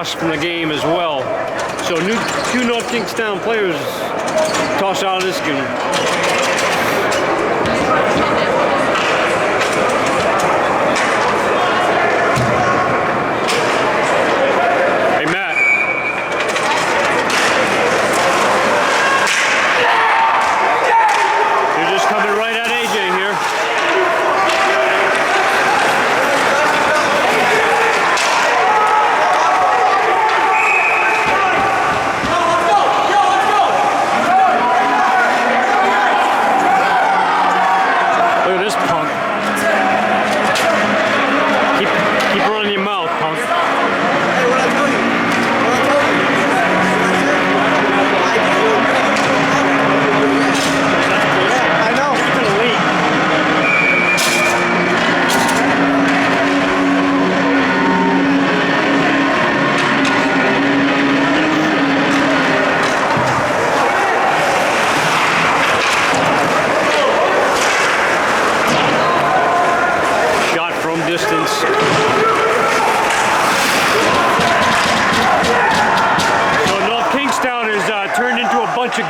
tossed from the game as well. So two North Kingstown players tossed out of this game.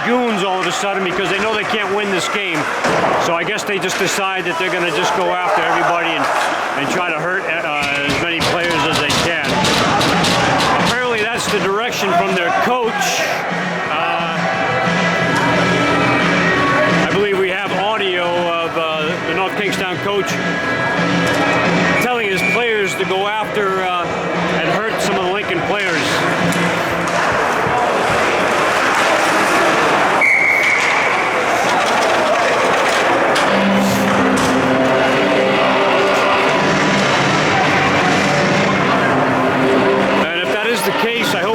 Goons all of a sudden because they know they can't win this game. So I guess they just decide that they're going to just go after everybody and try to hurt as many players as they can. Apparently that's the direction from their coach. I believe we have audio of the North Kingstown coach telling his players to go after and hurt some of the Lincoln players.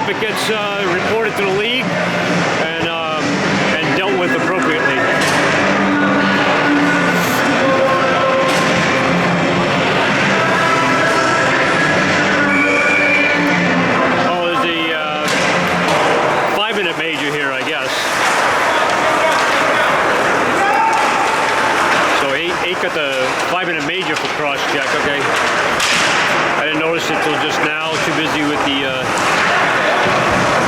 It gets reported to the league and dealt with appropriately. Oh, there's a 5-minute major here, I guess. So 8 got the 5-minute major for cross-check. Okay. I didn't notice it till just now. Too busy with the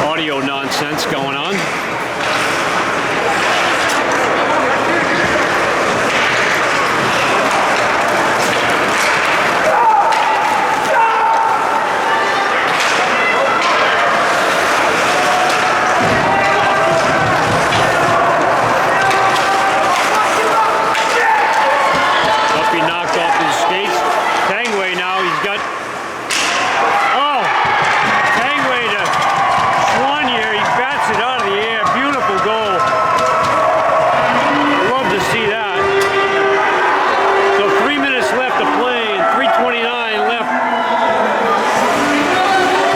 audio nonsense going on. Duffy knocked off his skates. Tanguay now, he's got... Oh! Tanguay to Choiniere, he bats it out of the air. Beautiful goal. Love to see that. So 3 minutes left to play and 3:29 left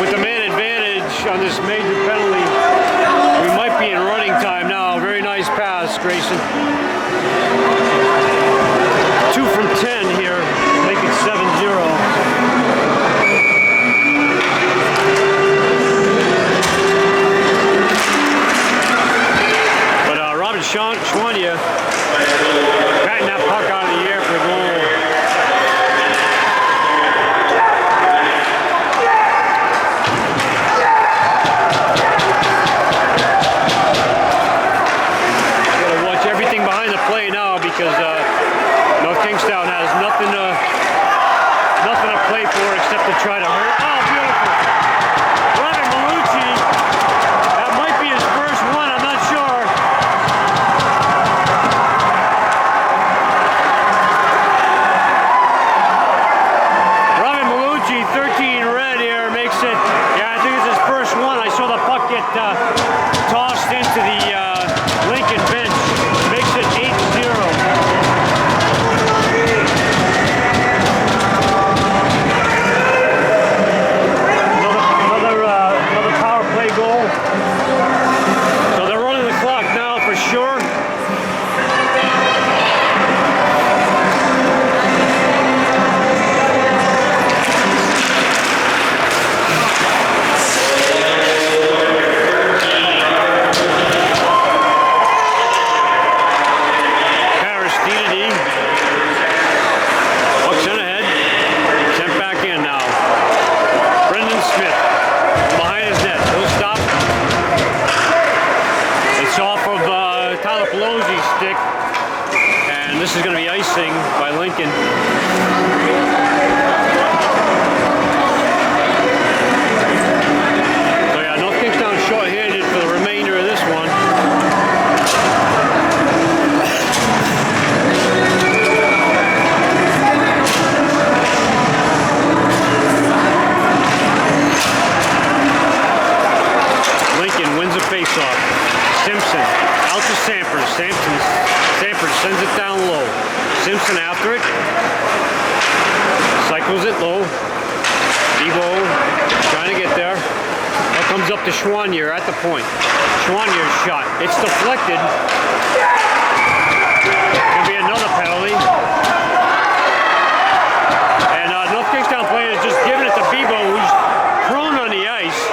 with the man advantage on this major penalty. We might be in running time now. Very nice pass, Grayson. 2 from 10 here, make it 7-0. Choiniere batting that puck out of the air for the goal. Gotta watch everything behind the play now because North Kingstown has nothing to play for except to try to hurt. Oh, beautiful! Melucci. That might be his first one. I'm not sure. Tossed into the Lincoln bench, makes it 8-0. Another power play goal. So they're running the clock now for sure. and this is going to be icing by Lincoln. So yeah, North Kingstown short-handed for the remainder of this one. Lincoln wins a face-off. Simpson out to Sampers. Sampers sends it down low. Simpson after it. Cycles it low. Debo trying to get there. Now comes up to Choiniere at the point. Choiniere's shot. It's deflected. Could be another penalty. And North Kingstown player is just giving it to Bebo, who's prone on the ice.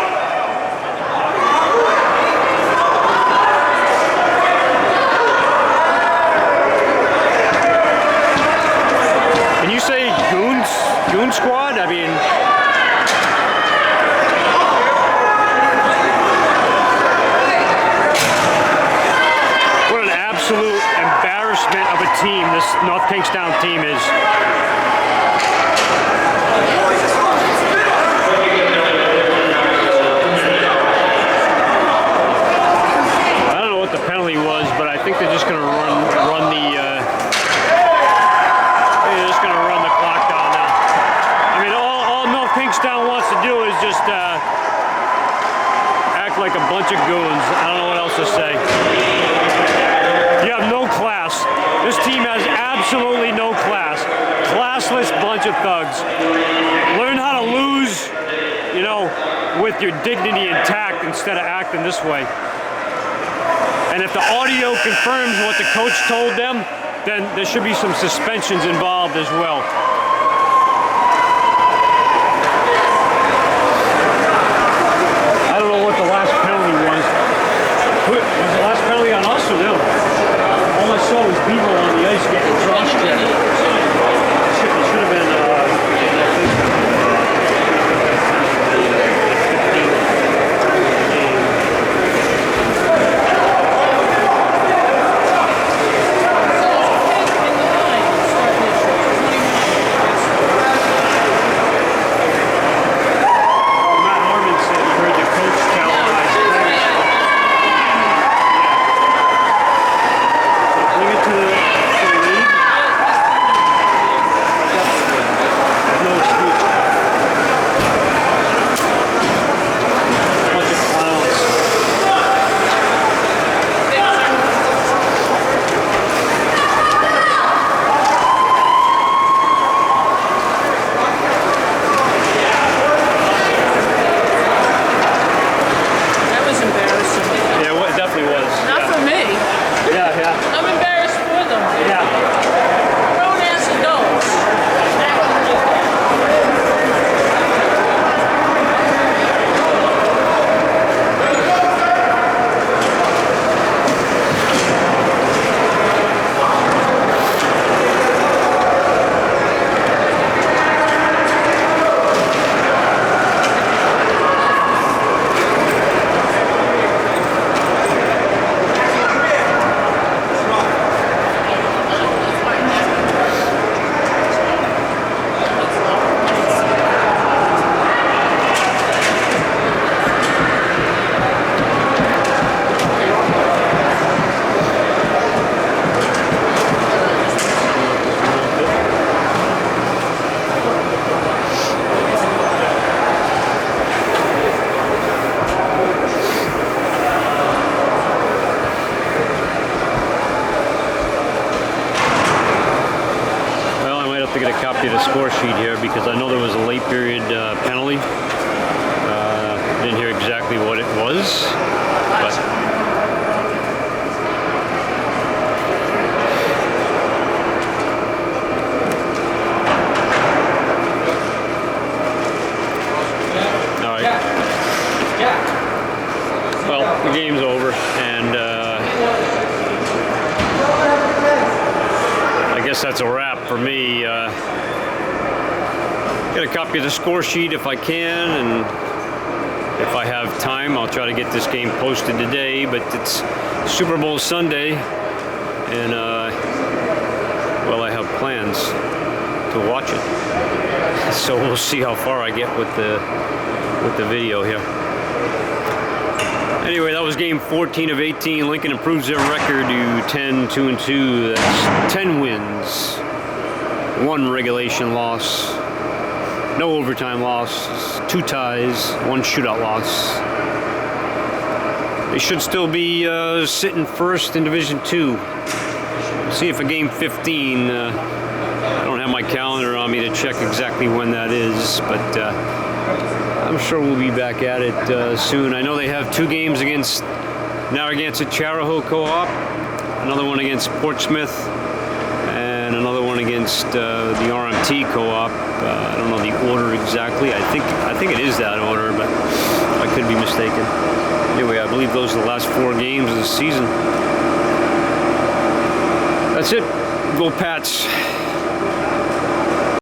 Can you say goon squad? I mean, what an absolute embarrassment of a team this North Kingstown team is. I don't know what the penalty was, but I think they're just going to run the they're just going to run the clock down now. I mean, all North Kingstown wants to do is just act like a bunch of goons. I don't know what else to say. You have no class. This team has absolutely no class. Classless bunch of thugs. Learn how to lose, you know, with your dignity intact instead of acting this way. And if the audio confirms what the coach told them, then there should be some suspensions involved as well. I don't know what the last penalty was. Was the last penalty on us or them? All I saw was people on the ice getting cross-checked. It should have been, The score sheet here because I know there was a late period penalty. Didn't hear exactly what it was, but all right. Well, the game's over, and I guess that's a wrap for me. Get a copy of the score sheet if I can, and if I have time, I'll try to get this game posted today. But it's Super Bowl Sunday, and plans to watch it. So we'll see how far I get with the video here. Anyway, that was game 14 of 18. Lincoln improves their record to 10-2-2. That's 10 wins, 1 regulation loss, no overtime loss, 2 ties, 1 shootout loss. They should still be sitting first in Division 2. See if a game 15, I don't have my calendar on me to check exactly when that is, but I'm sure we'll be back at it soon. I know they have 2 games against Narragansett Charahoe Co-op, another one against Portsmouth, and another one against the RMT Co-op. I don't know the order exactly. I think it is that order, but I could be mistaken. Anyway, I believe those are the last 4 games of the season. That's it. Go Pats.